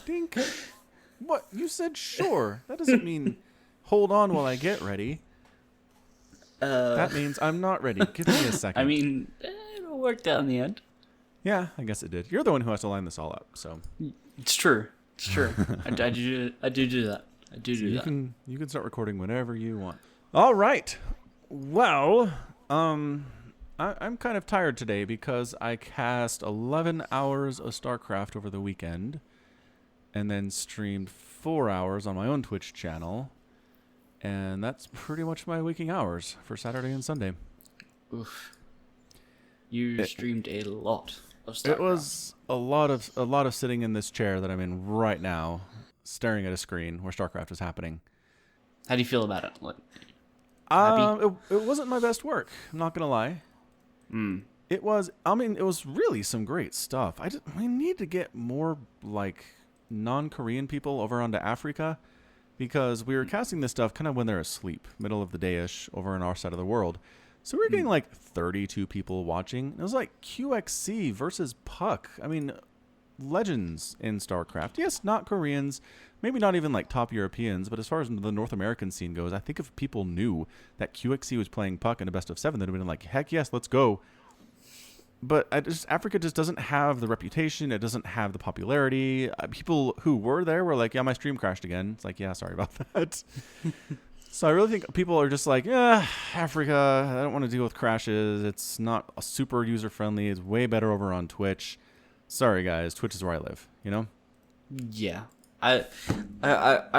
Dink. What? You said sure. That doesn't mean hold on while I get ready. That means I'm not ready. Give me a second. I mean, it all worked out in the end. Yeah, I guess it did. You're the one who has to line this all up, so. It's true. It's true. I do that. I do that. You can start recording whenever you want. All right. Well, I'm kind of tired today because I cast 11 hours of StarCraft over the weekend and then streamed 4 hours on my own Twitch channel. And that's pretty much my waking hours for Saturday and Sunday. Oof. You streamed a lot of StarCraft. It was a lot of sitting in this chair that I'm in right now, staring at a screen where StarCraft is happening. How do you feel about it? It wasn't my best work. I'm not gonna lie. It was. I mean, it was really some great stuff. We need to get more like non-Korean people over onto Africa, because we were casting this stuff kind of when they're asleep, middle of the day-ish, over on our side of the world. So we were getting like 32 people watching. It was like QXC versus Puck. I mean, legends in StarCraft. Yes, not Koreans, maybe not even like top Europeans, but as far as the North American scene goes, I think if people knew that QXC was playing Puck in a best of 7, they'd have been like, heck yes, let's go. But Africa just doesn't have the reputation. It doesn't have the popularity. People who were there were like, yeah, my stream crashed again. It's like, yeah, sorry about that. So I really think people are just like, yeah, Africa, I don't want to deal with crashes. It's not super user-friendly. It's way better over on Twitch. Sorry, guys. Twitch is where I live, you know? Yeah. I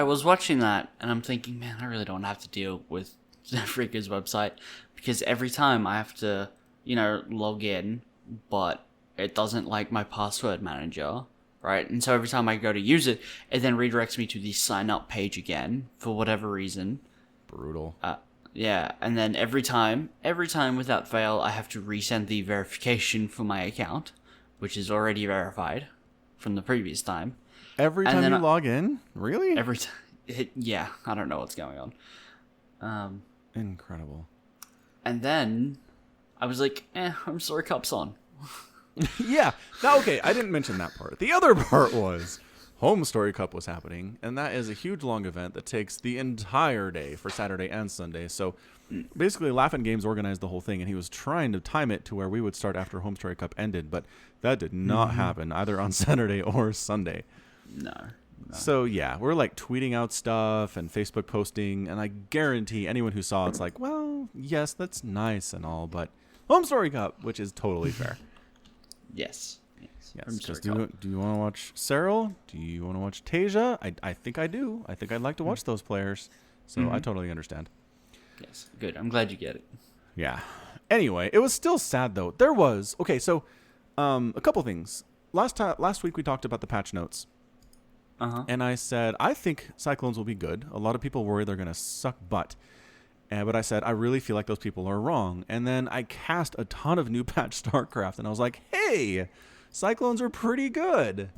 was watching that, and I'm thinking, man, I really don't have to deal with Africa's website, because every time I have to, log in, but it doesn't like my password manager, right? And so every time I go to use it, it then redirects me to the sign up page again for whatever reason. Brutal. Yeah, and then every time without fail, I have to resend the verification for my account, which is already verified from the previous time. Every time you log in? Really? Every time. Yeah, I don't know what's going on. Incredible. And then I was like, I'm sorry, Cup's on. Yeah. Now, okay, I didn't mention that part. The other part was Home Story Cup was happening, and that is a huge long event that takes the entire day for Saturday and Sunday. So basically, Laughing Games organized the whole thing, and he was trying to time it to where we would start after Home Story Cup ended, but that did not happen either on Saturday or Sunday. No. So yeah, we're like tweeting out stuff and Facebook posting, and I guarantee anyone who saw it's like, well, yes, that's nice and all, but Home Story Cup, which is totally fair. Yes. Yes, because do you want to watch Cyril? Do you want to watch Tasia? I think I do. I think I'd like to watch those players. So I totally understand. Yes, good. I'm glad you get it. Yeah. Anyway, it was still sad, though. There was... Okay, so a couple things. Last week we talked about the patch notes. And I said, I think Cyclones will be good. A lot of people worry they're going to suck butt. But I said, I really feel like those people are wrong. And then I cast a ton of new patch StarCraft, and I was like, hey... Cyclones are pretty good.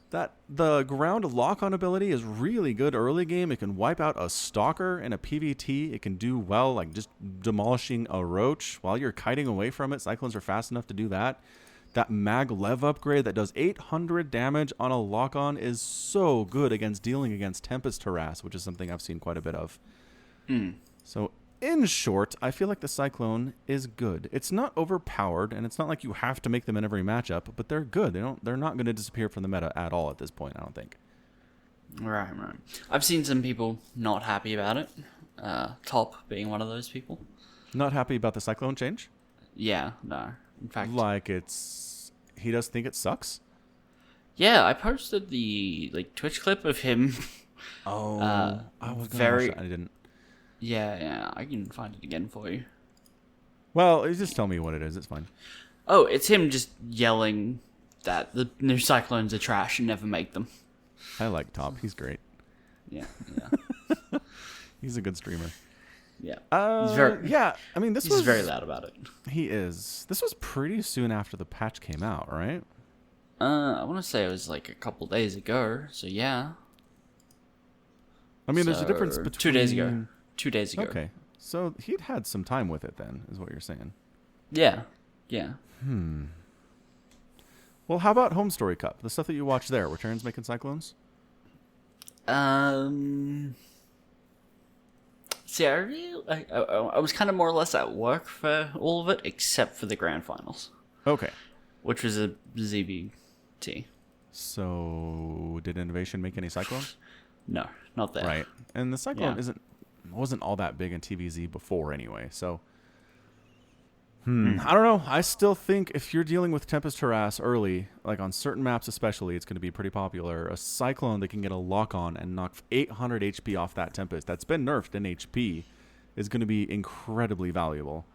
That the ground lock-on ability is really good early game. It can wipe out a stalker in a PvT. It can do well, like just demolishing a roach while you're kiting away from it. Cyclones are fast enough to do that. That mag lev upgrade that does 800 damage on a lock-on is so good against dealing against Tempest Harass, which is something I've seen quite a bit of. So in short, I feel like the Cyclone is good. It's not overpowered, and it's not like you have to make them in every matchup, but they're good. They're not going to disappear from the meta at all at this point, I don't think. Right. I've seen some people not happy about it. Top being one of those people. Not happy about the Cyclone change? Yeah, no. In fact... Like he does think it sucks? Yeah, I posted the Twitch clip of him. Oh, I was going to watch that. I didn't. Yeah, I can find it again for you. Well, just tell me what it is. It's fine. Oh, it's him just yelling that the new Cyclones are trash and never make them. I like Top. He's great. Yeah. He's a good streamer. Yeah. I mean, he's very loud about it. He is. This was pretty soon after the patch came out, right? I want to say it was like a couple days ago, so yeah. I mean, there's a difference between... 2 days ago. 2 days ago. Okay. So he'd had some time with it then, is what you're saying. Yeah. Well, how about Home Story Cup? The stuff that you watch there, were Terrans making Cyclones? See, I was kind of more or less at work for all of it, except for the grand finals, Okay. which was a ZBT. So, did Innovation make any Cyclone? No, not there. Right. And the Cyclone Yeah. wasn't all that big in TVZ before anyway, so... I don't know. I still think if you're dealing with Tempest Harass early, like on certain maps especially, it's going to be pretty popular. A Cyclone that can get a lock on and knock 800 HP off that Tempest that's been nerfed in HP is going to be incredibly valuable.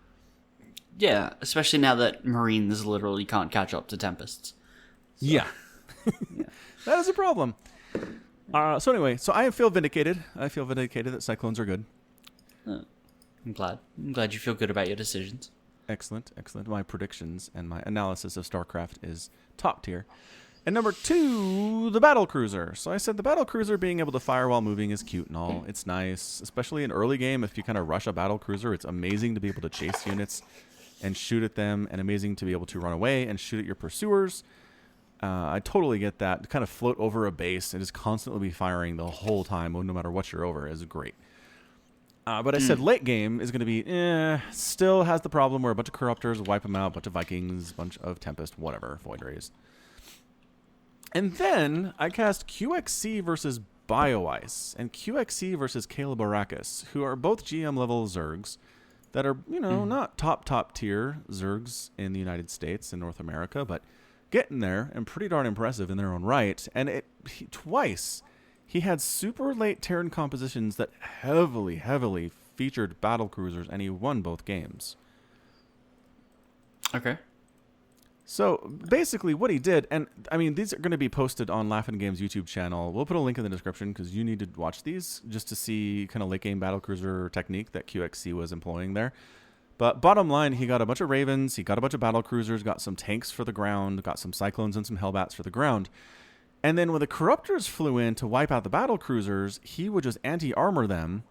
Yeah, especially now that Marines literally can't catch up to Tempests. So, Yeah. That is a problem. So anyway, so I feel vindicated. I feel vindicated that Cyclones are good. I'm glad. I'm glad you feel good about your decisions. Excellent, excellent. My predictions and my analysis of StarCraft is top tier. And number 2, the battle cruiser. So I said the battle cruiser being able to fire while moving is cute and all. It's nice, especially in early game. If you kind of rush a battle cruiser, it's amazing to be able to chase units and shoot at them, and amazing to be able to run away and shoot at your pursuers. I totally get that. To kind of float over a base and just constantly be firing the whole time, no matter what you're over, is great. But I said late game is going to be, still has the problem where a bunch of Corruptors wipe them out, a bunch of Vikings, a bunch of Tempest, whatever, Void Rays. And then I cast QXC versus BioIce and QXC versus Caleb Arrakis, who are both GM level Zergs that are, not top tier Zergs in the United States and North America, but getting there and pretty darn impressive in their own right. And twice he had super late Terran compositions that heavily featured battle cruisers, and he won both games. Okay. So basically what he did, and I mean, these are going to be posted on Laughing Games YouTube channel. We'll put a link in the description because you need to watch these just to see kind of late game battlecruiser technique that QXC was employing there. But bottom line, he got a bunch of Ravens, he got a bunch of battlecruisers, got some tanks for the ground, got some Cyclones and some Hellbats for the ground. And then when the Corruptors flew in to wipe out the battlecruisers, he would just anti-armor them.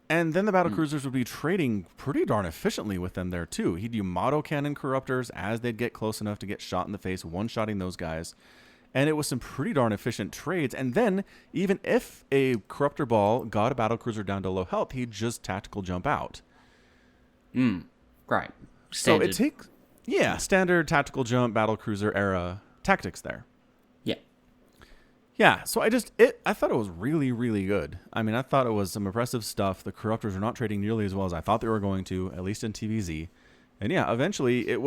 And then the battlecruisers would be trading pretty darn efficiently with them there, too. He'd Yamato cannon Corruptors as they'd get close enough to get shot in the face, one-shotting those guys. And it was some pretty darn efficient trades. And then, even if a Corruptor ball got a battlecruiser down to low health, he'd just tactical jump out. Right. Standard. So it takes... Yeah, standard tactical jump, battlecruiser era tactics there. Yeah, so I thought it was really, really good. I mean, I thought it was some impressive stuff. The Corruptors are not trading nearly as well as I thought they were going to, at least in TVZ. And yeah, eventually they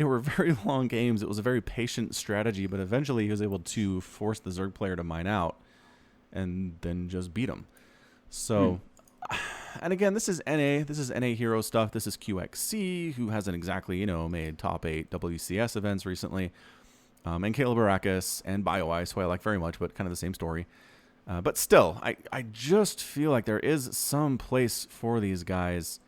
were very long games. It was a very patient strategy, but eventually he was able to force the Zerg player to mine out and then just beat him. So, and again, this is NA hero stuff. This is QXC, who hasn't exactly, made top 8 WCS events recently. And Caleb Arrakis and BioIce, who I like very much, but kind of the same story. But still, I just feel like there is some place for these guys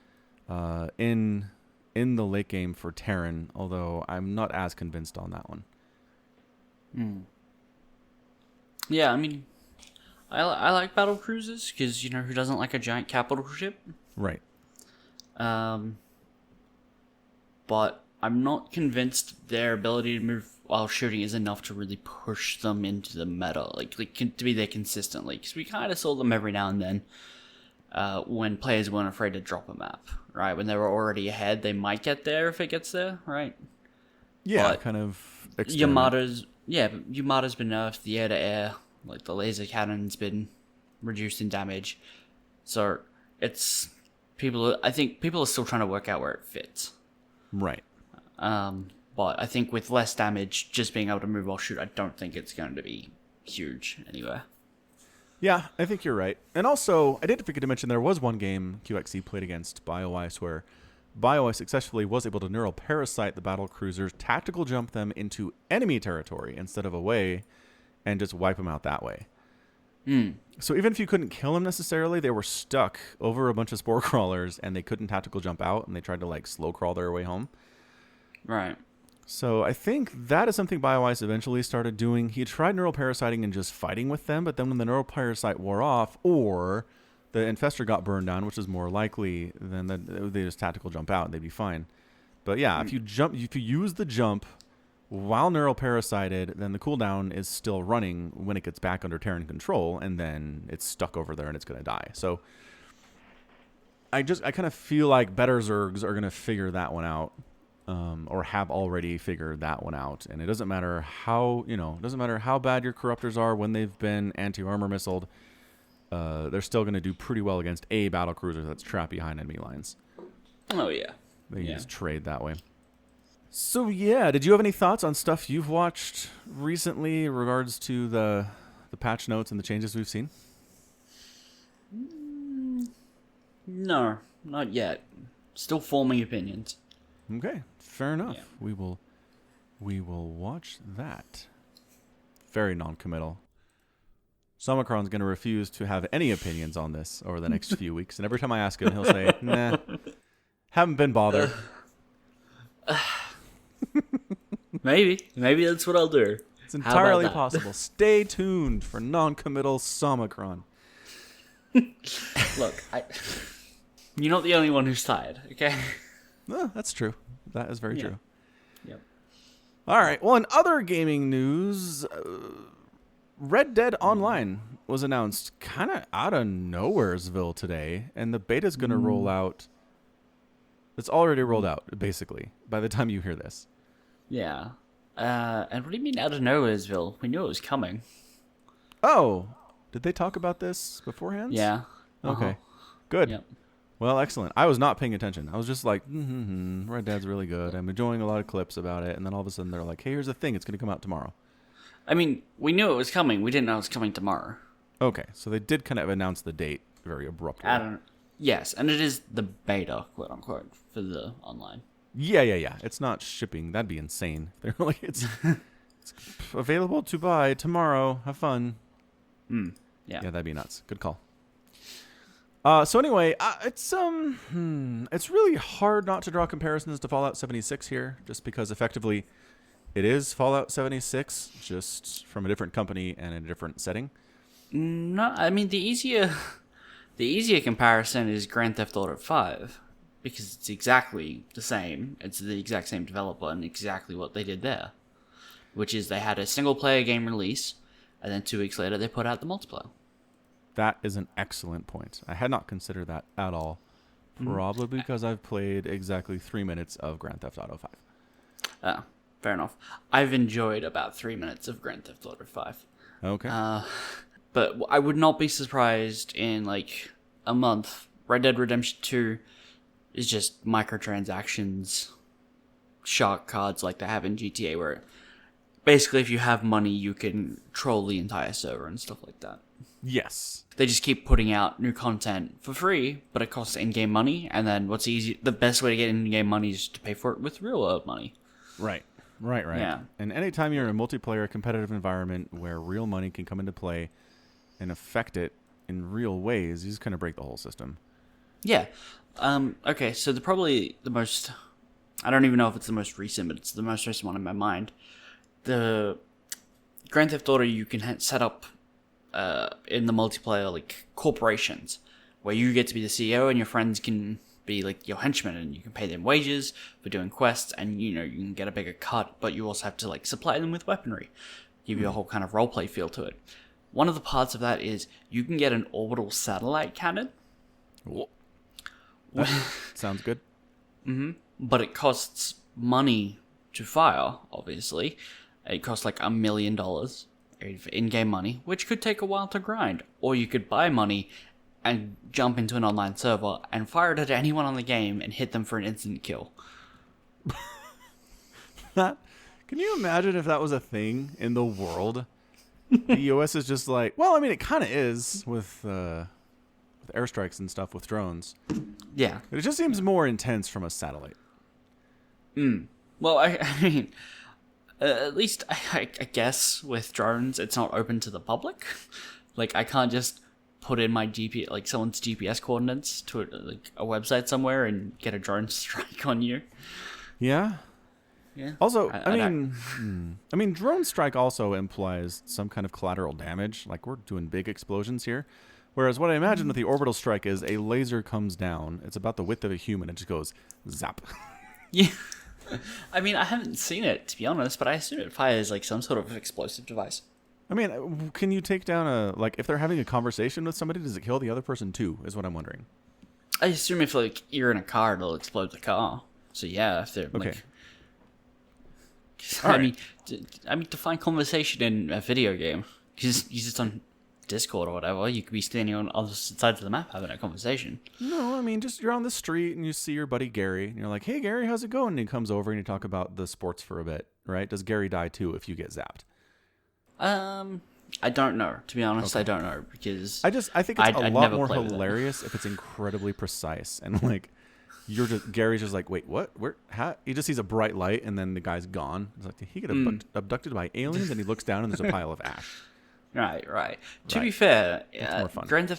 in the late game for Terran, although I'm not as convinced on that one. Yeah, I mean, I like battle cruisers because, who doesn't like a giant capital ship? Right. But I'm not convinced their ability to move while shooting is enough to really push them into the meta, to be there consistently. Because we kind of saw them every now and then when players weren't afraid to drop a map, right? When they were already ahead, they might get there if it gets there, right? Yeah, but kind of. Yamato's been nerfed. The air-to-air, the laser cannon's been reduced in damage. So it's I think people are still trying to work out where it fits. Right. But I think with less damage, just being able to move while shoot, I don't think it's going to be huge anywhere. Yeah, I think you're right. And also, I did forget to mention there was one game QXC played against BioIce where BioIce successfully was able to neural parasite the battle cruisers, tactical jump them into enemy territory instead of away, and just wipe them out that way. So even if you couldn't kill them necessarily, they were stuck over a bunch of spore crawlers and they couldn't tactical jump out, and they tried to slow crawl their way home. Right. So I think that is something BioIce eventually started doing. He tried neural parasiting and just fighting with them, but then when the neural parasite wore off, or the infestor got burned down, which is more likely, then they just tactical jump out and they'd be fine. But yeah, if you use the jump while neural parasited, then the cooldown is still running when it gets back under Terran control, and then it's stuck over there and it's going to die. So I kind of feel like better Zergs are going to figure that one out, or have already figured that one out. And it doesn't matter how, it doesn't matter how bad your corruptors are when they've been anti-armor missiled. They're still going to do pretty well against a battlecruiser that's trapped behind enemy lines. Oh, yeah. They just trade that way. So, yeah, did you have any thoughts on stuff you've watched recently in regards to the patch notes and the changes we've seen? No, not yet. Still forming opinions. Okay, fair enough. Yeah. We will watch that. Very non-committal. Somicron's going to refuse to have any opinions on this over the next few weeks, and every time I ask him, he'll say, "Nah, haven't been bothered." Maybe that's what I'll do. It's entirely possible. Stay tuned for non-committal Somicron. Look, you're not the only one who's tired, okay? No, that's true. That is very true. Yep. All right. Well, in other gaming news, Red Dead Online was announced kind of out of nowheresville today, and the beta's going to roll out. It's already rolled out, basically, by the time you hear this. Yeah. And what do you mean out of nowheresville? We knew it was coming. Oh, did they talk about this beforehand? Yeah. Okay. Good. Yep. Well, excellent. I was not paying attention. I was just like, Red Dead's really good. I'm enjoying a lot of clips about it. And then all of a sudden they're like, hey, here's the thing. It's going to come out tomorrow. I mean, we knew it was coming. We didn't know it was coming tomorrow. Okay. So they did kind of announce the date very abruptly. Yes, and it is the beta, quote unquote, for the online. Yeah. It's not shipping. That'd be insane. They're like, it's available to buy tomorrow. Have fun. Yeah, that'd be nuts. Good call. So anyway, it's really hard not to draw comparisons to Fallout 76 here, just because effectively it is Fallout 76, just from a different company and in a different setting. No, I mean the easier comparison is Grand Theft Auto 5, because it's exactly the same. It's the exact same developer and exactly what they did there, which is they had a single player game release, and then 2 weeks later they put out the multiplayer. That is an excellent point. I had not considered that at all. Probably because I've played exactly 3 minutes of Grand Theft Auto 5. Fair enough. I've enjoyed about 3 minutes of Grand Theft Auto 5. Okay. But I would not be surprised in like a month. Red Dead Redemption 2 is just microtransactions, shark cards like they have in GTA, where basically if you have money, you can troll the entire server and stuff like that. Yes. They just keep putting out new content for free, but it costs in-game money. And then the best way to get in-game money is to pay for it with real money. Right. Yeah. And anytime you're in a multiplayer competitive environment where real money can come into play and affect it in real ways, you just kind of break the whole system. Yeah. Okay, so probably the most... I don't even know if it's the most recent, but it's the most recent one in my mind. The Grand Theft Auto, you can set up in the multiplayer like corporations where you get to be the CEO and your friends can be like your henchmen, and you can pay them wages for doing quests, and you can get a bigger cut, but you also have to like supply them with weaponry, give you a whole kind of roleplay feel to it. One of the parts of that is you can get an orbital satellite cannon. Sounds good. But it costs money to fire, obviously. It costs like $1 million in-game money, which could take a while to grind. Or you could buy money and jump into an online server and fire it at anyone on the game and hit them for an instant kill. Can you imagine if that was a thing in the world? The US is just like, well, I mean, it kind of is with airstrikes and stuff with drones. Yeah. It just seems more intense from a satellite. Well, I mean, at least I guess with drones, it's not open to the public. Like, I can't just put in my someone's GPS coordinates to a website somewhere and get a drone strike on you. Yeah. Yeah. Also, I mean, drone strike also implies some kind of collateral damage. Like, we're doing big explosions here. Whereas what I imagine with the orbital strike is a laser comes down. It's about the width of a human. It just goes zap. Yeah. I mean, I haven't seen it, to be honest, but I assume it fires like some sort of explosive device. I mean, can you take down if they're having a conversation with somebody, does it kill the other person too, is what I'm wondering. I assume if like you're in a car, it'll explode the car. So yeah, if they're Okay. like, All I right. mean, to find conversation in a video game, because you just on Discord or whatever, you could be standing on other sides of the map having a conversation. No, I mean, just you're on the street and you see your buddy Gary, and you're like, hey, Gary, how's it going? And he comes over and you talk about the sports for a bit, right? Does Gary die too if you get zapped? I don't know. To be honest, I don't know because I think it's a I'd lot never more play with it. hilarious if it's incredibly precise and like Gary's just like, wait, what? Where? How? He just sees a bright light and then the guy's gone. It's like, did he get abducted by aliens? And he looks down and there's a pile of ash. Right. To Right. be fair, more fun. Grand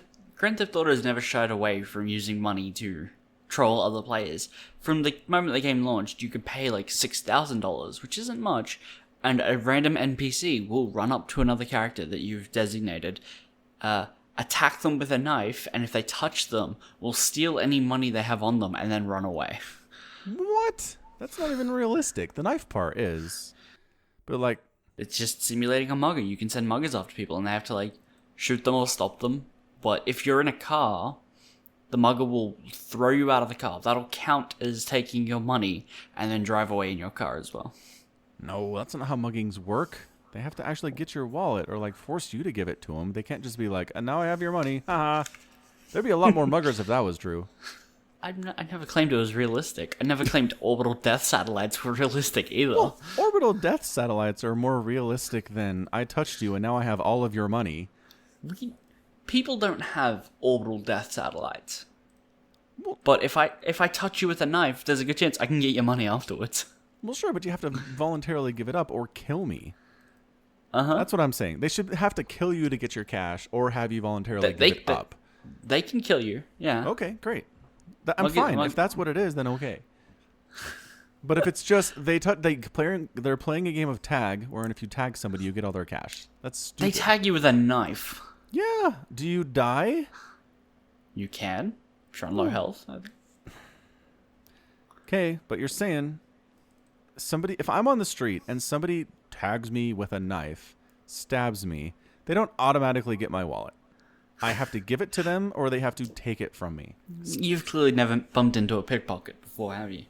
Theft Auto has never shied away from using money to troll other players. From the moment the game launched, you could pay like $6,000, which isn't much, and a random NPC will run up to another character that you've designated, attack them with a knife, and if they touch them, will steal any money they have on them and then run away. What? That's not even realistic. The knife part is, but like, It's just simulating a mugger. You can send muggers after people, and they have to like shoot them or stop them. But if you're in a car, the mugger will throw you out of the car. That'll count as taking your money and then drive away in your car as well. no, that's not how muggings work. They have to actually get your wallet or like force you to give it to them. They can't just be like, and now I have your money. Haha. There'd be a lot more muggers if that was true. I never claimed it was realistic. I never claimed orbital death satellites were realistic either. Well, orbital death satellites are more realistic than I touched you and now I have all of your money. People don't have orbital death satellites. Well- But if I touch you with a knife, there's a good chance I can get your money afterwards. Well, sure, but you have to voluntarily give it up or kill me. Uh-huh. That's what I'm saying. They should have to kill you to get your cash or have you voluntarily give it up. They can kill you, yeah. Okay, great. I'm fine. If that's what it is, then okay. But if it's just they're playing a game of tag, wherein if you tag somebody, you get all their cash. That's stupid. They tag you with a knife. Yeah. Do you die? You can. If you're on low health. Okay, but you're saying if I'm on the street and somebody tags me with a knife, stabs me, they don't automatically get my wallet. I have to give it to them or they have to take it from me. You've clearly never bumped into a pickpocket before, have you?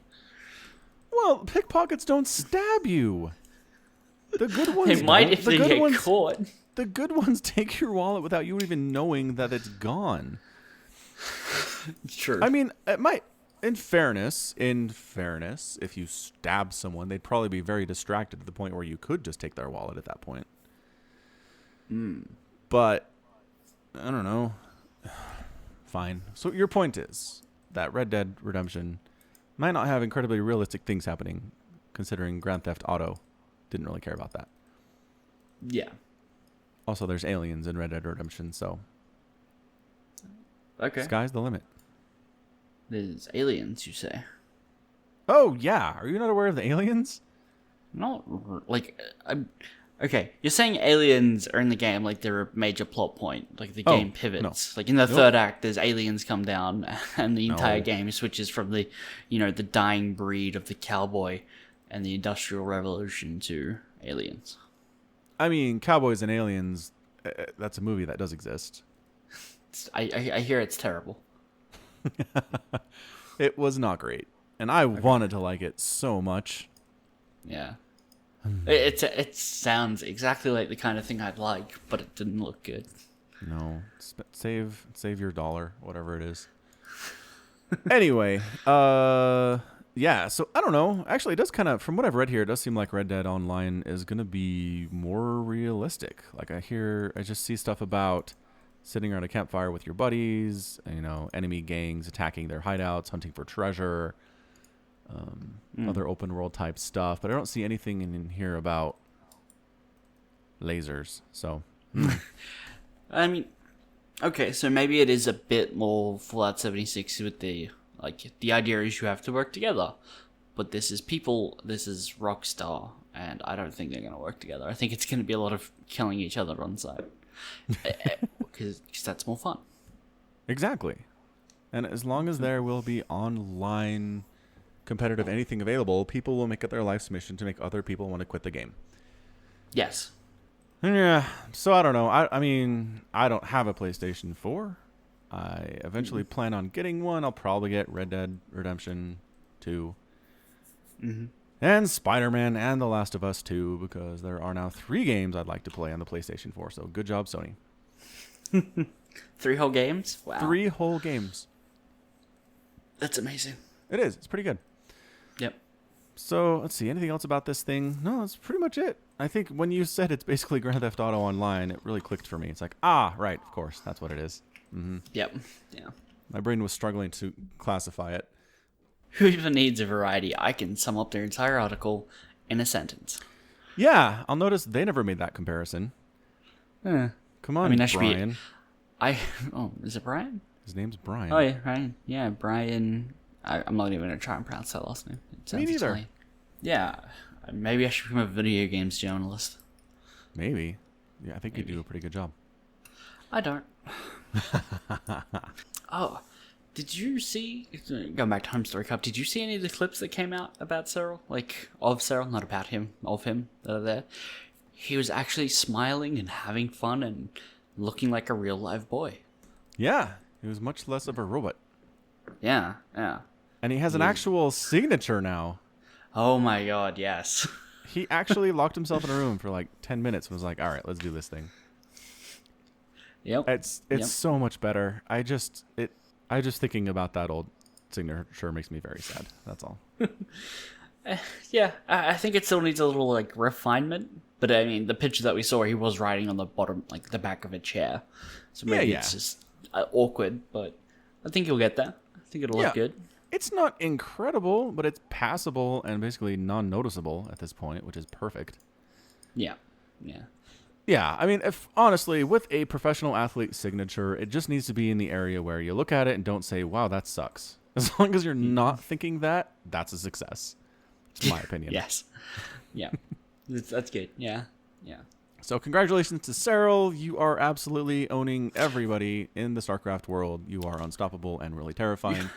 Well, pickpockets don't stab you. The good ones They might don't. if they get caught. The good ones take your wallet without you even knowing that it's gone. Sure. I mean, it might. In fairness, if you stab someone, they'd probably be very distracted to the point where you could just take their wallet at that point. But I don't know. Fine. So your point is that Red Dead Redemption might not have incredibly realistic things happening, considering Grand Theft Auto didn't really care about that. Yeah. Also, there's aliens in Red Dead Redemption, so Okay. sky's the limit. There's aliens, you say? Oh, yeah. Are you not aware of the aliens? Okay, you're saying aliens are in the game like they're a major plot point, like the Oh, game pivots. no. Like in the Nope. third act, there's aliens come down, and the entire No. game switches from the dying breed of the cowboy and the Industrial Revolution to aliens. I mean, Cowboys and Aliens, that's a movie that does exist. I hear it's terrible. It was not great. And I wanted to like it so much. Yeah. It sounds exactly like the kind of thing I'd like, but it didn't look good. No. Save your dollar, whatever it is. Anyway, yeah, so I don't know. Actually, it does kind of, from what I've read here, it does seem like Red Dead Online is going to be more realistic. Like I just see stuff about sitting around a campfire with your buddies, enemy gangs attacking their hideouts, hunting for treasure, other open world type stuff. But I don't see anything in here about lasers. So, I mean, okay, so maybe it is a bit more Fallout 76 with the idea is you have to work together. But this is Rockstar, and I don't think they're going to work together. I think it's going to be a lot of killing each other on site. Because that's more fun. exactly. And as long as there will be online competitive anything available, people will make it their life's mission to make other people want to quit the game. Yes. Yeah, so I don't know. I mean, I don't have a PlayStation 4. I eventually plan on getting one. I'll probably get Red Dead Redemption 2. And Spider-Man and The Last of Us 2, because there are now 3 games I'd like to play on the PlayStation 4. So good job, Sony. 3 whole games? Wow. 3 whole games. That's amazing. It is. It's pretty good. Yep. So let's see. Anything else about this thing? No, that's pretty much it. I think when you said it's basically Grand Theft Auto Online, it really clicked for me. It's like, right, of course, that's what it is. Yep. Yeah. My brain was struggling to classify it. Who even needs a variety? I can sum up their entire article in a sentence. Yeah, I'll notice they never made that comparison. Come on, that should Brian. Is it Brian? His name's Brian. Oh, yeah, Brian. Yeah, Brian. I'm not even going to try and pronounce that last name. Me neither. Italian. Yeah, maybe I should become a video games journalist. Maybe. Yeah, I think you do a pretty good job. I don't. Oh, did you see, going back to Home Story Cup, did you see any of the clips that came out about Cyril? Like, of Cyril, not about him, of him, that are there? He was actually smiling and having fun and looking like a real live boy. Yeah, he was much less of a robot. Yeah. And he has an actual signature now. Oh my god, yes. He actually locked himself in a room for like 10 minutes and was like, all right, let's do this thing. Yep. It's so much better. I just thinking about that old signature makes me very sad. That's all. Yeah, I think it still needs a little like refinement. But I mean, the picture that we saw, he was riding on the bottom, like the back of a chair. So maybe it's just awkward, but I think he'll get there. I think it'll look good. It's not incredible, but it's passable and basically non-noticeable at this point, which is perfect. Yeah. Yeah, I mean, if honestly, with a professional athlete signature, it just needs to be in the area where you look at it and don't say, wow, that sucks. As long as you're not thinking that, that's a success. In my opinion. Yes. Yeah. That's good. Yeah. So congratulations to Cyril. You are absolutely owning everybody in the StarCraft world. You are unstoppable and really terrifying.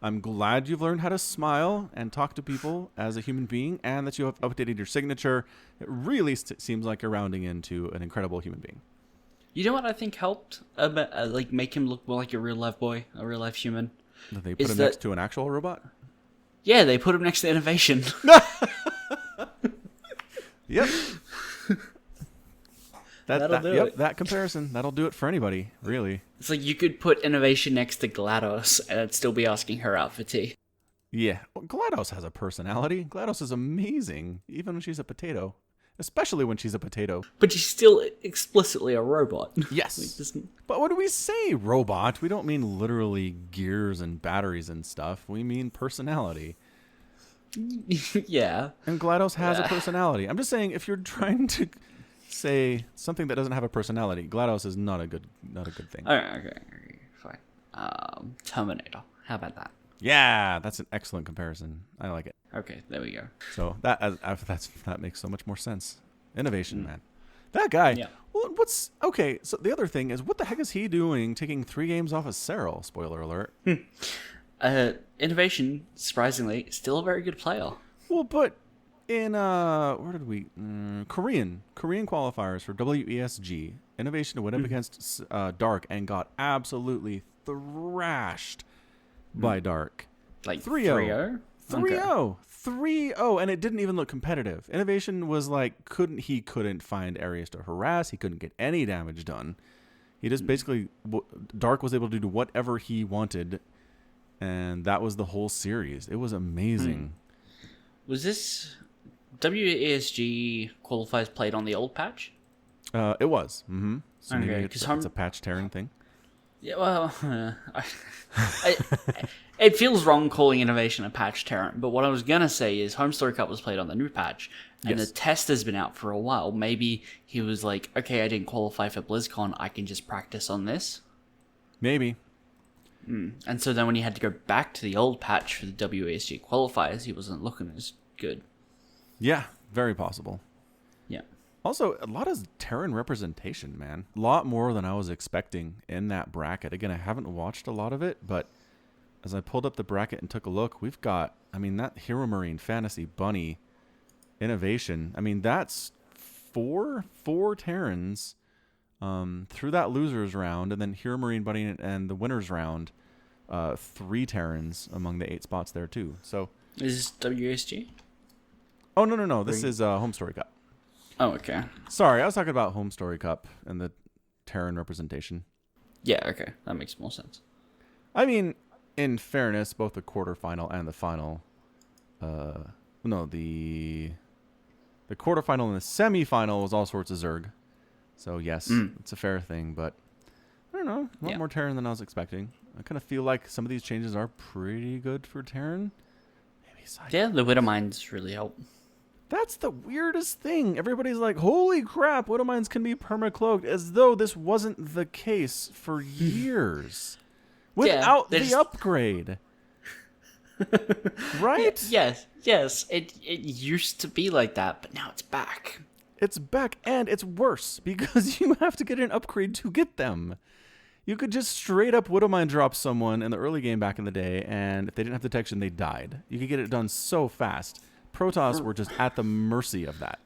I'm glad you've learned how to smile and talk to people as a human being, and that you have updated your signature. It really seems like you're rounding into an incredible human being. You know what I think helped? Like make him look more like a real life boy, a real life human. That they put him next to an actual robot? Yeah, they put him next to Innovation. Yep. That comparison, that'll do it for anybody, really. It's like you could put Innovation next to GLaDOS and it'd still be asking her out for tea. Yeah. Well, GLaDOS has a personality. GLaDOS is amazing, even when she's a potato. Especially when she's a potato. But she's still explicitly a robot. Yes. But when we say robot, we don't mean literally gears and batteries and stuff. We mean personality. Yeah. And GLaDOS has a personality. I'm just saying, if you're trying to say something that doesn't have a personality, GLaDOS is not a good thing. Okay, fine. Terminator. How about that? Yeah, that's an excellent comparison. I like it. Okay, there we go. So that makes so much more sense. Innovation, man. That guy. Yeah. Well, so the other thing is, what the heck is he doing taking 3 games off of Cyril? Spoiler alert. Innovation, surprisingly, still a very good player. Well, but in where did we Korean qualifiers for WESG, Innovation went up against Dark and got absolutely thrashed by Dark. Like 3-0. 3-0. 3-0, and it didn't even look competitive. Innovation was like couldn't find areas to harass. He couldn't get any damage done. He just basically Dark was able to do whatever he wanted, and that was the whole series. It was amazing. Was this WESG qualifiers played on the old patch? It was. Mm-hmm. So okay, maybe it's a patch tearing thing. Yeah, well, it feels wrong calling Innovation a patch tearing, but what I was going to say is Home Story Cup was played on the new patch, and the test has been out for a while. Maybe he was like, okay, I didn't qualify for BlizzCon, I can just practice on this. Maybe. And so then when he had to go back to the old patch for the WASG qualifiers, he wasn't looking as good. Yeah, very possible. Yeah. Also, a lot of Terran representation, man. A lot more than I was expecting in that bracket. Again, I haven't watched a lot of it, but as I pulled up the bracket and took a look, we've got, I mean, that Hero Marine Fantasy Bunny innovation. I mean, that's four Terrans through that losers round, and then Hero Marine Bunny and the winners round, 3 Terrans among the 8 spots there too. So Is this WSG? oh no, this is Home Story Cup. Oh, okay. Sorry, I was talking about Home Story Cup and the Terran representation. Yeah, okay. That makes more sense. I mean, in fairness, both the quarterfinal and the final, the quarterfinal and the semifinal was all sorts of Zerg. So yes, it's a fair thing, but I don't know, a lot more Terran than I was expecting. I kind of feel like some of these changes are pretty good for Terran. Yeah, the Widow Mines really help. That's the weirdest thing. Everybody's like, holy crap, Widow Mines can be perma-cloaked, as though this wasn't the case for years. Without the upgrade. Right? Yes. It used to be like that, but now it's back. It's back, and it's worse, because you have to get an upgrade to get them. You could just straight up Widow Mine drop someone in the early game back in the day, and if they didn't have detection, they died. You could get it done so fast. Protoss were just at the mercy of that.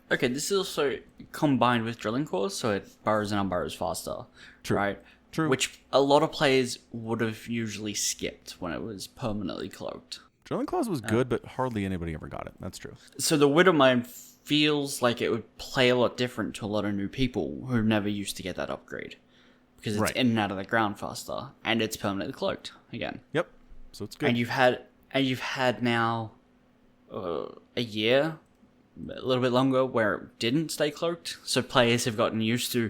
Okay, this is also combined with drilling cores, so it burrows and unburrows faster. True. Right? True. Which a lot of players would have usually skipped when it was permanently cloaked. Drilling Claws was good, but hardly anybody ever got it. That's true. So the Widow Mine feels like it would play a lot different to a lot of new people who never used to get that upgrade. Because it's in and out of the ground faster, and it's permanently cloaked again. Yep. So it's good. And you've had now a year, a little bit longer, where it didn't stay cloaked. So players have gotten used to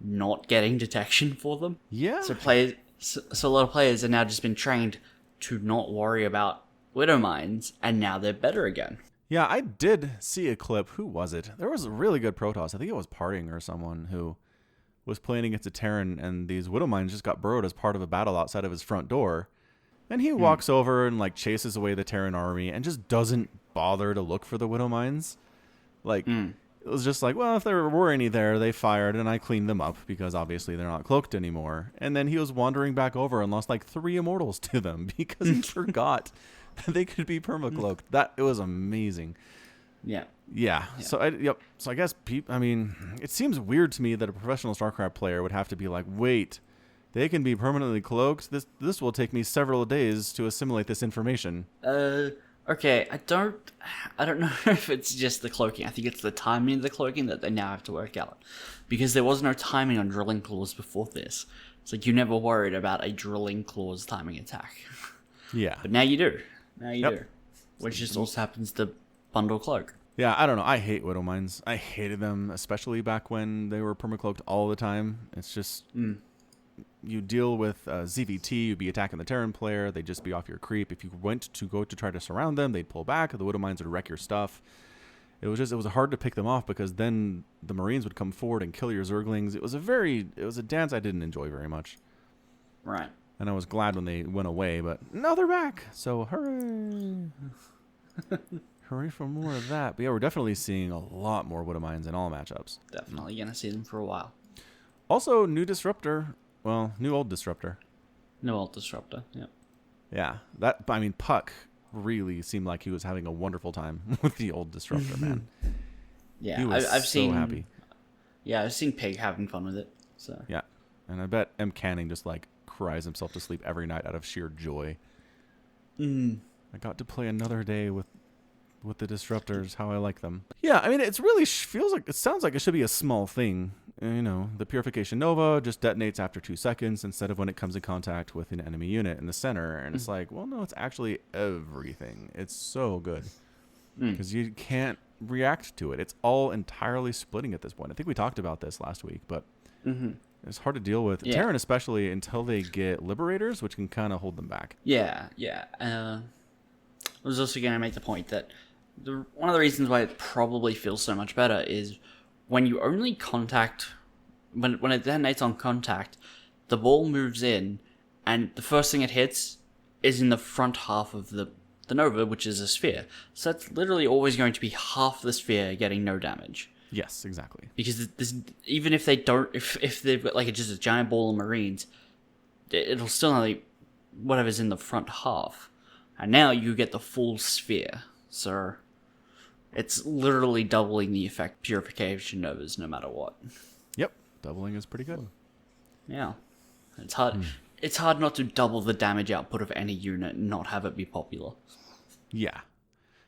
not getting detection for them. Yeah. So a lot of players have now just been trained to not worry about Widow Mines, and now they're better again. Yeah, I did see a clip. Who was it? There was a really good Protoss. I think it was Parting or someone who was playing against a Terran, and these Widow Mines just got burrowed as part of a battle outside of his front door. And he walks over and like chases away the Terran army and just doesn't bother to look for the Widow Mines. Like, it was just like, well, if there were any there, they fired, and I cleaned them up because obviously they're not cloaked anymore. And then he was wandering back over and lost like 3 immortals to them because he forgot that they could be perma-cloaked. It was amazing. Yeah. So I guess it seems weird to me that a professional StarCraft player would have to be like, wait, they can be permanently cloaked. This will take me several days to assimilate this information. Okay, I don't know if it's just the cloaking. I think it's the timing of the cloaking that they now have to work out, because there was no timing on drilling claws before this. It's like you never worried about a drilling claws timing attack. Yeah, but now you do. Which just also happens to bundle cloak. Yeah, I don't know. I hate Widow Mines. I hated them, especially back when they were permacloaked all the time. It's just you deal with ZVT, you'd be attacking the Terran player, they'd just be off your creep. If you went to go to try to surround them, they'd pull back. The Widow Mines would wreck your stuff. It was hard to pick them off because then the Marines would come forward and kill your Zerglings. It was a dance I didn't enjoy very much. Right. And I was glad when they went away, but now they're back. So hooray. Hooray for more of that. But yeah, we're definitely seeing a lot more Widow Mines in all matchups. Definitely going to see them for a while. Also, new Disruptor. Well, new old Disruptor. New old Disruptor, yeah. Yeah. Puck really seemed like he was having a wonderful time with the old Disruptor, man. Yeah, he was I've seen happy. Yeah, I've seen Pig having fun with it. So yeah, and I bet M. Canning just like cries himself to sleep every night out of sheer joy. I got to play another day with the Disruptors. How I like them. Yeah, I mean, it's really sounds like it should be a small thing. You know, the Purification Nova just detonates after 2 seconds instead of when it comes in contact with an enemy unit in the center. And it's like, well, no, it's actually everything. It's so good because you can't react to it. It's all entirely splitting at this point. I think we talked about this last week, but it's hard to deal with. Yeah. Terran especially until they get Liberators, which can kind of hold them back. Yeah. I was also going to make the point that one of the reasons why it probably feels so much better is when you only contact, when it detonates on contact, the ball moves in, and the first thing it hits is in the front half of the Nova, which is a sphere. So that's literally always going to be half the sphere getting no damage. Yes, exactly. Because even if they don't, if they've got like just a giant ball of Marines, it'll still only whatever's in the front half. And now you get the full sphere. So it's literally doubling the effect purification novas no matter what. Yep, doubling is pretty good. Yeah. It's hard. It's hard not to double the damage output of any unit and not have it be popular. Yeah.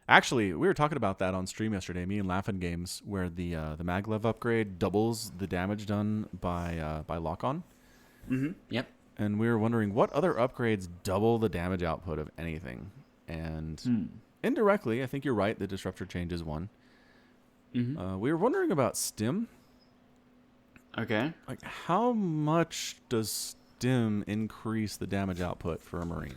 Actually, we were talking about that on stream yesterday, me and Laughing Games, where the maglev upgrade doubles the damage done by lock-on. Mm-hmm. Yep. And we were wondering what other upgrades double the damage output of anything. And indirectly, I think you're right, the Disruptor change is one. Mm-hmm. We were wondering about Stim. Okay. Like, how much does Stim increase the damage output for a Marine?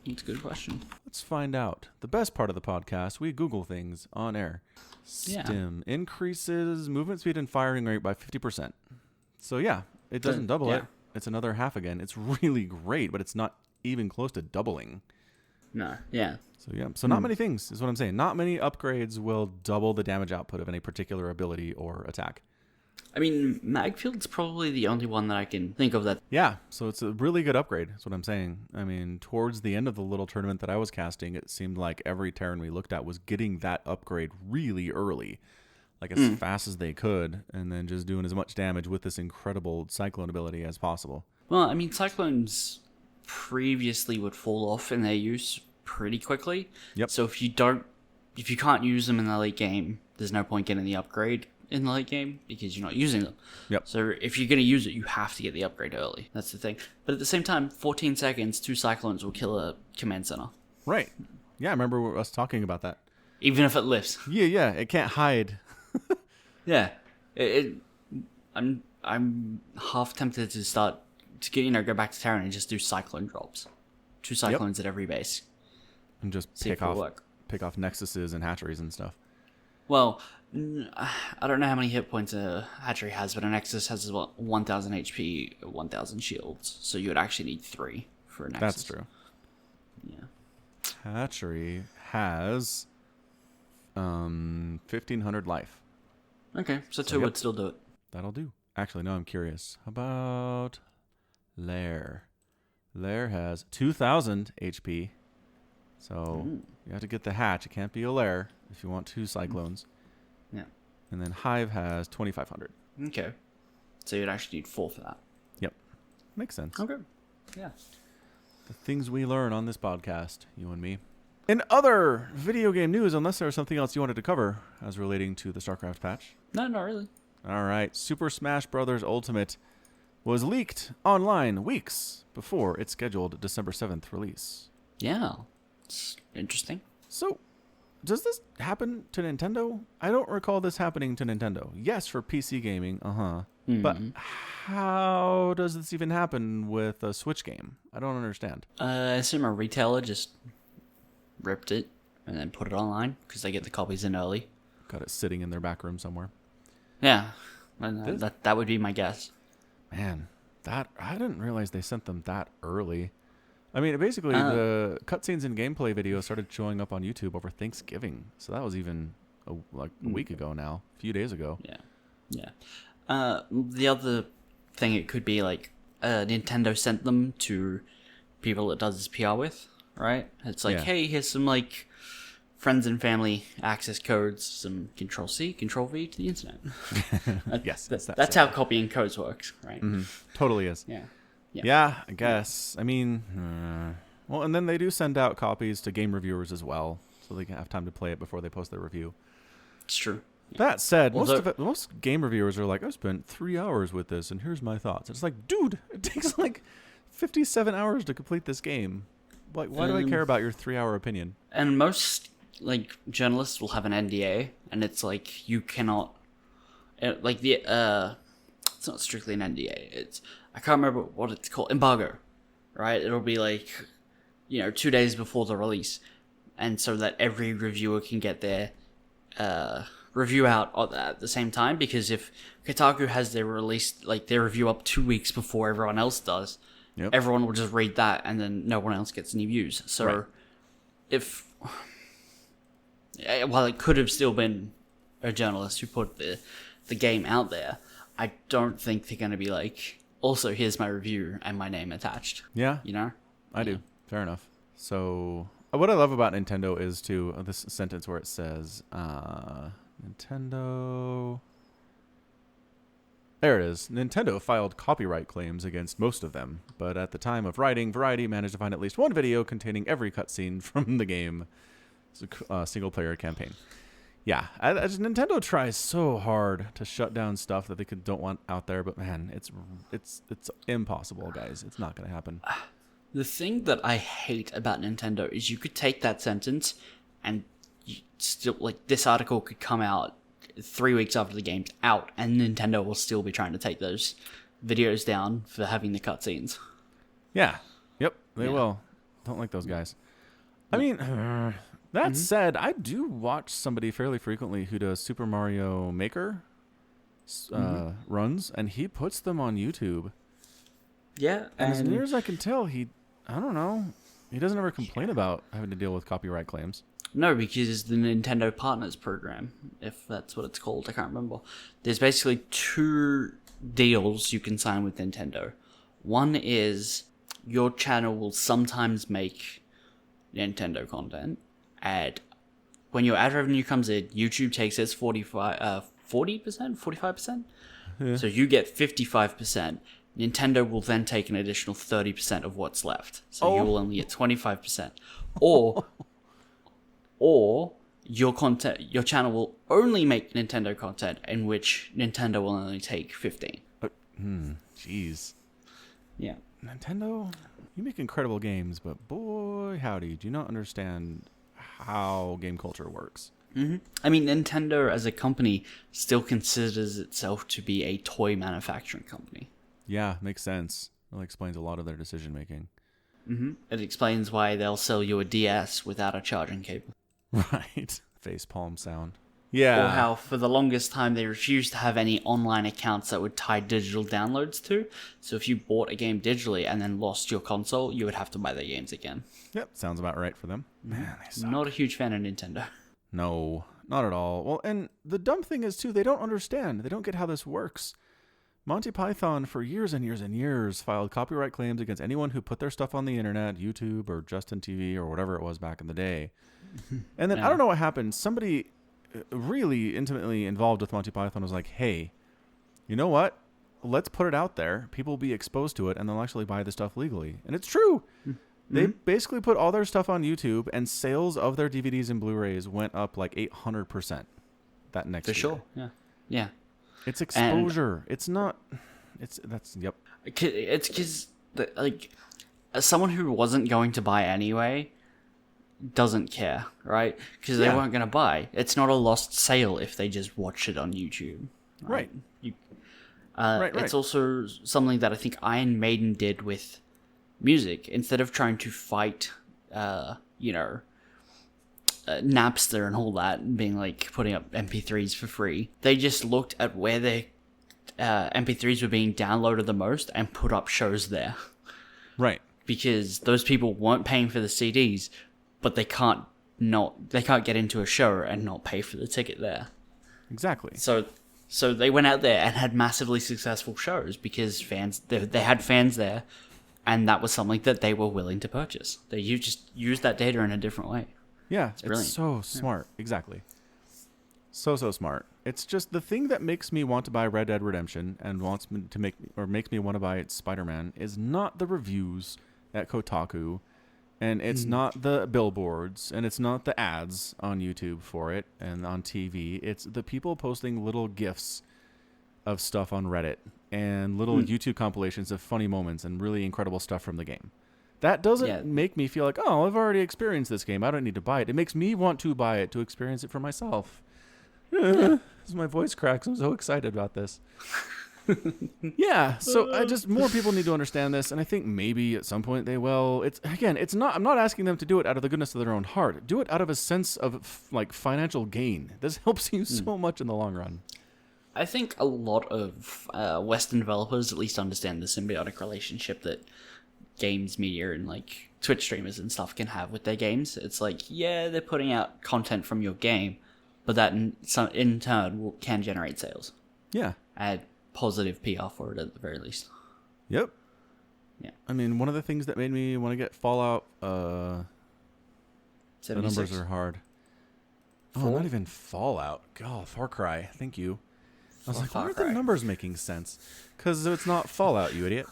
That's a good question. Let's find out. The best part of the podcast, we Google things on air. Yeah. Stim increases movement speed and firing rate by 50%. So yeah, it doesn't double it. It's another half again. It's really great, but it's not even close to doubling. No. Yeah. So yeah, so not many things is what I'm saying. Not many upgrades will double the damage output of any particular ability or attack. I mean, Magfield's probably the only one that I can think of that... Yeah, so it's a really good upgrade, is what I'm saying. I mean, towards the end of the little tournament that I was casting, it seemed like every Terran we looked at was getting that upgrade really early, like as fast as they could, and then just doing as much damage with this incredible Cyclone ability as possible. Well, I mean, Cyclones previously would fall off in their use pretty quickly. Yep. So if you can't use them in the late game, there's no point getting the upgrade in the late game because you're not using them. Yep. So if you're going to use it, you have to get the upgrade early. That's the thing. But at the same time, 14 seconds, 2 Cyclones will kill a command center. Right. Yeah, I remember us talking about that. Even if it lifts. Yeah, it can't hide. Yeah. I'm half tempted to start to get, go back to Terran and just do Cyclone drops. 2 Cyclones at every base. And just pick off Nexuses and hatcheries and stuff. Well, I don't know how many hit points a hatchery has, but a Nexus has about 1,000 HP, 1,000 shields. So you would actually need 3 for a Nexus. That's true. Yeah. Hatchery has 1,500 life. Okay, so 2 would still do it. That'll do. Actually, no, I'm curious. How about Lair? Lair has 2,000 HP. So you have to get the hatch. It can't be a Lair if you want 2 Cyclones. Yeah. And then Hive has 2,500. Okay. So you'd actually need 4 for that. Yep. Makes sense. Okay. Yeah. The things we learn on this podcast, you and me. In other video game news, unless there was something else you wanted to cover as relating to the StarCraft patch. No, not really. All right. Super Smash Bros. Ultimate was leaked online weeks before its scheduled December 7th release. Yeah. It's interesting. So, does this happen to Nintendo? I don't recall this happening to Nintendo. Yes, for PC gaming, But how does this even happen with a Switch game? I don't understand. I assume a retailer just ripped it and then put it online because they get the copies in early. Got it sitting in their back room somewhere. Yeah, and that would be my guess. Man, I didn't realize they sent them that early. I mean, basically, the cutscenes and gameplay videos started showing up on YouTube over Thanksgiving. So that was even a week ago now, a few days ago. Yeah. The other thing it could be like Nintendo sent them to people it does its PR with, right? It's like, hey, here's some like friends and family access codes, some Control-C, Control-V to the internet. Yes. That's how copying codes works, right? Mm-hmm. Totally is. Yeah, I guess. I mean, well, and then they do send out copies to game reviewers as well, so they can have time to play it before they post their review. It's true. That said, most game reviewers are like, I spent 3 hours with this, and here's my thoughts. And it's like, dude, it takes like 57 hours to complete this game. Like, why do I care about your 3-hour opinion? And most like journalists will have an NDA, and it's like you cannot, like the it's not strictly an NDA. It's I can't remember what it's called. Embargo, right? It'll be like 2 days before the release, and so that every reviewer can get their review out at the same time. Because if Kotaku has their release, like their review up 2 weeks before everyone else does, everyone will just read that, and then no one else gets any views. So while it could have still been a journalist who put the game out there, I don't think they're going to be like, also here's my review and my name attached. Yeah, You know? I do. Fair enough. So, what I love about Nintendo is this sentence where it says, Nintendo. There it is. Nintendo filed copyright claims against most of them, but at the time of writing, Variety managed to find at least one video containing every cutscene from the game, single-player campaign. Yeah, Nintendo tries so hard to shut down stuff that they don't want out there, but man, it's impossible, guys. It's not going to happen. The thing that I hate about Nintendo is you could take that sentence and you still, like, this article could come out 3 weeks after the game's out, and Nintendo will still be trying to take those videos down for having the cutscenes. Yeah. Yep, they will. Don't like those guys. I mean, that said, I do watch somebody fairly frequently who does Super Mario Maker runs, and he puts them on YouTube. Yeah, and as near as I can tell, I don't know, he doesn't ever complain about having to deal with copyright claims. No, because the Nintendo Partners Program, if that's what it's called, I can't remember. There's basically 2 deals you can sign with Nintendo. One is your channel will sometimes make Nintendo content, and when your ad revenue comes in, YouTube takes its 45%? Yeah. So you get 55%. Nintendo will then take an additional 30% of what's left. So you will only get 25%. Or your channel will only make Nintendo content, in which Nintendo will only take 15. Jeez. Yeah. Nintendo, you make incredible games, but boy, howdy, do you not understand how game culture works? Mm-hmm. I mean, Nintendo as a company still considers itself to be a toy manufacturing company. Yeah, makes sense. That explains a lot of their decision making. Mm-hmm. It explains why they'll sell you a DS without a charging cable. Right. Face palm sound. Yeah. Or how for the longest time they refused to have any online accounts that would tie digital downloads to. So if you bought a game digitally and then lost your console, you would have to buy the games again. Yep, sounds about right for them. Man, they suck. Not a huge fan of Nintendo. No, not at all. Well, and the dumb thing is, too, they don't understand. They don't get how this works. Monty Python, for years and years and years, filed copyright claims against anyone who put their stuff on the internet, YouTube or Justin TV or whatever it was back in the day. And then, I don't know what happened. Somebody really intimately involved with Monty Python was like, hey, you know what? Let's put it out there. People will be exposed to it, and they'll actually buy the stuff legally. And it's true. They basically put all their stuff on YouTube, and sales of their DVDs and Blu-rays went up like 800% that next year. For sure, yeah. Yeah. It's exposure. It's not... Yep. It's because, like, as someone who wasn't going to buy anyway doesn't care, right? Because they weren't going to buy. It's not a lost sale if they just watch it on YouTube. Right. Right. It's also something that I think Iron Maiden did with music. Instead of trying to fight, Napster and all that, and being like putting up MP3s for free, they just looked at where their MP3s were being downloaded the most and put up shows there. Right. Because those people weren't paying for the CDs, but they can't get into a show and not pay for the ticket there. Exactly. So they went out there and had massively successful shows because they had fans there, and that was something that they were willing to purchase. They just used that data in a different way. Yeah, it's so smart. Yeah. Exactly. So smart. It's just the thing that makes me want to buy Red Dead Redemption and makes me want to buy Spider-Man is not the reviews at Kotaku, and it's not the billboards, and it's not the ads on YouTube for it and on TV. It's the people posting little GIFs of stuff on Reddit and little YouTube compilations of funny moments and really incredible stuff from the game. That doesn't make me feel like, oh, I've already experienced this game. I don't need to buy it. It makes me want to buy it to experience it for myself. As my voice cracks, I'm so excited about this. Yeah, so more people need to understand this, and I think maybe at some point they will. I'm not asking them to do it out of the goodness of their own heart. Do it out of a sense of financial gain. This helps you so much in the long run. I think a lot of Western developers at least understand the symbiotic relationship that games media and like Twitch streamers and stuff can have with their games. It's like, they're putting out content from your game, but that in turn can generate sales. Yeah. Add positive PR for it at the very least. Yep. Yeah. I mean, one of the things that made me want to get Fallout, the 76? numbers are hard. Oh, not even Fallout. God, Far Cry. Thank you. I was like, why aren't the numbers making sense? Because it's not Fallout, you idiot.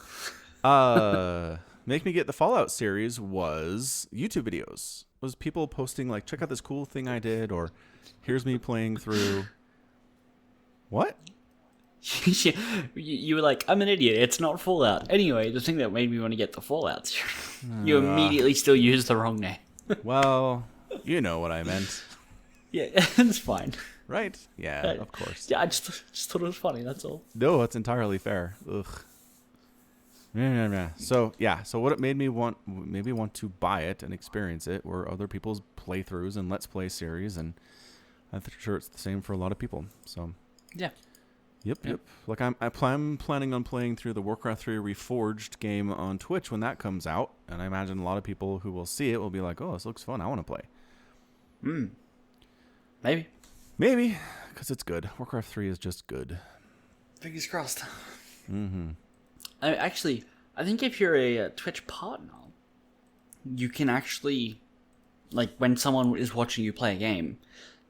Make me get the Fallout series was YouTube videos. Was people posting like, check out this cool thing I did, or here's me playing through. What? You were like, I'm an idiot. It's not Fallout. Anyway, the thing that made me want to get the Fallout series. You immediately still used the wrong name. Well, you know what I meant. Yeah, it's fine. Right? Yeah, of course. Yeah, I just thought it was funny, that's all. No, it's entirely fair. Ugh. So what it made me want to buy it and experience it were other people's playthroughs and Let's Play series, and I'm sure it's the same for a lot of people. So yeah. Yep. Like I'm planning on playing through the Warcraft 3 Reforged game on Twitch when that comes out, and I imagine a lot of people who will see it will be like, "Oh, this looks fun. I want to play." Maybe, because it's good. Warcraft 3 is just good. Fingers crossed. I think if you're a Twitch partner, you can actually, like, when someone is watching you play a game,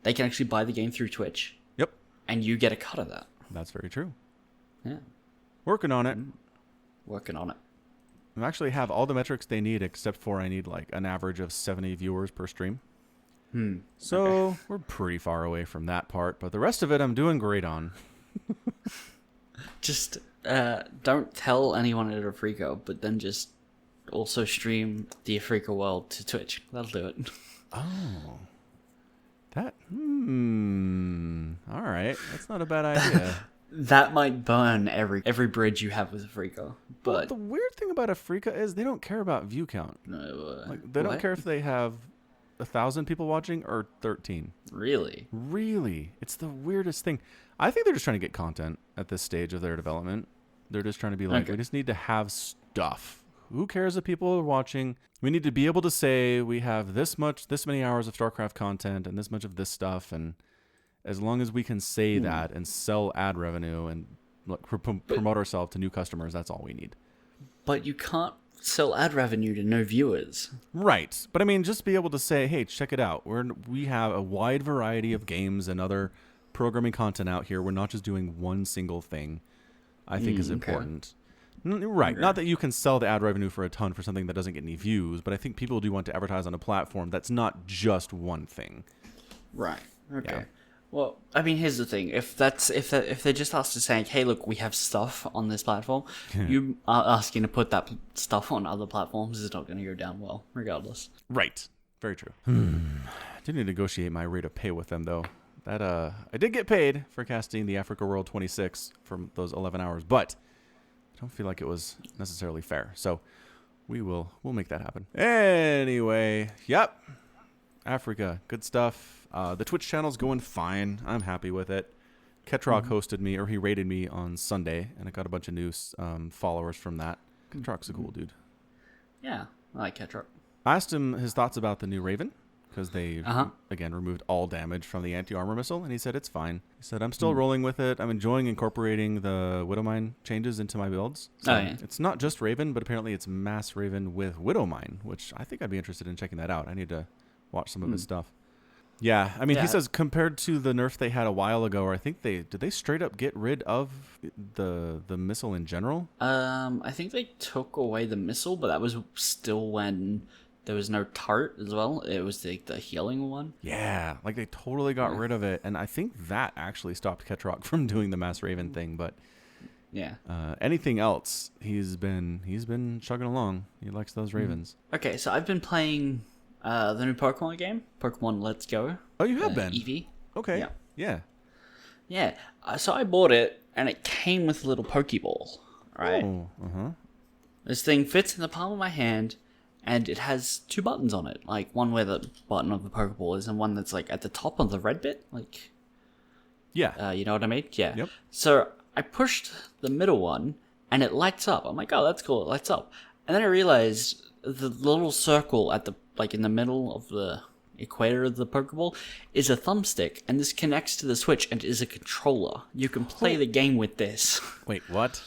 they can actually buy the game through Twitch. Yep. And you get a cut of that. That's very true. Yeah. Working on it. Working on it. I actually have all the metrics they need, except for I need like an average of 70 viewers per stream. So we're pretty far away from that part, but the rest of it I'm doing great on. Just don't tell anyone at Afrika, but then just also stream the Afrika world to Twitch. That'll do it. Oh. That, all right. That's not a bad idea. That might burn every bridge you have with Afrika. But well, the weird thing about Afrika is they don't care about view count. No, like they don't care if they have 1,000 people watching or 13. Really? It's the weirdest thing. I think they're just trying to get content at this stage of their development. They're just trying to be like, we just need to have stuff. Who cares if people are watching? We need to be able to say we have this many hours of StarCraft content and this much of this stuff, and as long as we can say that and sell ad revenue and promote ourselves to new customers, that's all we need. But you can't sell ad revenue to no viewers. Right. But I mean, just be able to say, hey, check it out. We have a wide variety of games and other programming content out here. We're not just doing one single thing, I think is important. Right. Okay. Not that you can sell the ad revenue for a ton for something that doesn't get any views, but I think people do want to advertise on a platform that's not just one thing. Right. Okay. Yeah. Well, I mean, here's the thing: if they're just asked to say, "Hey, look, we have stuff on this platform," you are asking to put that stuff on other platforms is not going to go down well, regardless. Right. Very true. I did negotiate my rate of pay with them, though. That I did get paid for casting the Africa World 26 for those 11 hours, but I don't feel like it was necessarily fair. So we'll make that happen. Anyway, yep. Africa, good stuff. The Twitch channel's going fine. I'm happy with it. Ketrock hosted me, or he rated me on Sunday, and I got a bunch of new followers from that. Ketrock's a cool dude. Yeah, I like Ketrock. I asked him his thoughts about the new Raven, because they, again, removed all damage from the anti-armor missile, and he said it's fine. He said, I'm still rolling with it. I'm enjoying incorporating the Widowmine changes into my builds. So it's not just Raven, but apparently it's Mass Raven with Widowmine, which I think I'd be interested in checking that out. I need to watch some of his stuff. Yeah, I mean, he says compared to the nerf they had a while ago, or I think did they straight up get rid of the missile in general? I think they took away the missile, but that was still when there was no turret as well. It was the healing one. Yeah, like they totally got rid of it, and I think that actually stopped Ketrock from doing the Mass Raven thing. But anything else, he's been chugging along. He likes those Ravens. Okay, so I've been playing the new Pokemon game, Pokemon Let's Go. Oh, you have been? Eevee. Okay. Yeah. So I bought it, and it came with a little Pokeball. Right. Oh. This thing fits in the palm of my hand, and it has two buttons on it, like one where the button of the Pokeball is, and one that's like at the top of the red bit, like. Yeah. You know what I mean? Yeah. Yep. So I pushed the middle one, and it lights up. I'm like, oh, that's cool. It lights up, and then I realized the little circle at the in the middle of the equator of the Pokeball is a thumbstick, and this connects to the Switch and is a controller. You can play the game with this. Wait, what?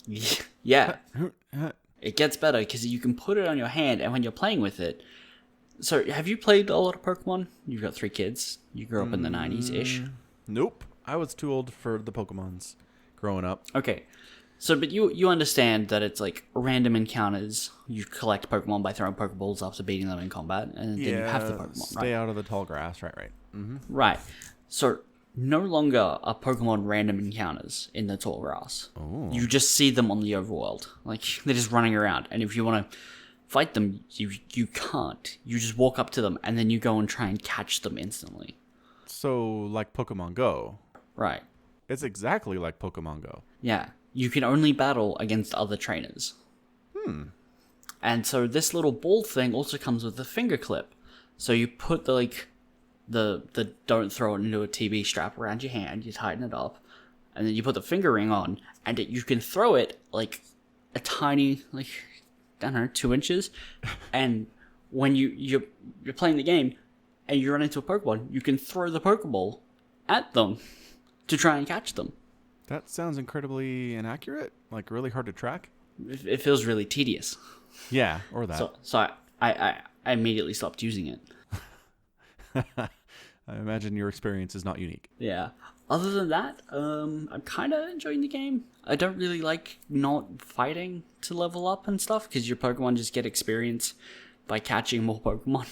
Yeah. It gets better because you can put it on your hand, and when you're playing with it. So, have you played a lot of Pokemon? You've got 3 kids. You grew up in the 90s-ish. Nope. I was too old for the Pokemons growing up. Okay. So, but you understand that it's like random encounters. You collect Pokemon by throwing Pokeballs after beating them in combat, and then you have the Pokemon, stay out of the tall grass. Right. Mm-hmm. Right. So, no longer are Pokemon random encounters in the tall grass. Oh. You just see them on the overworld. Like, they're just running around. And if you want to fight them, you can't. You just walk up to them, and then you go and try and catch them instantly. So, like Pokemon Go. Right. It's exactly like Pokemon Go. Yeah. You can only battle against other trainers. And so this little ball thing also comes with a finger clip. So you put the don't throw it into a TV strap around your hand, you tighten it up, and then you put the finger ring on, and you can throw it like a tiny, like, I don't know, 2 inches. And when you're playing the game and you run into a Pokemon, you can throw the Pokeball at them to try and catch them. That sounds incredibly inaccurate. Like really hard to track. It feels really tedious. Yeah, or that. So I immediately stopped using it. I imagine your experience is not unique. Yeah. Other than that, I'm kind of enjoying the game. I don't really like not fighting to level up and stuff, because your Pokemon just get experience by catching more Pokemon.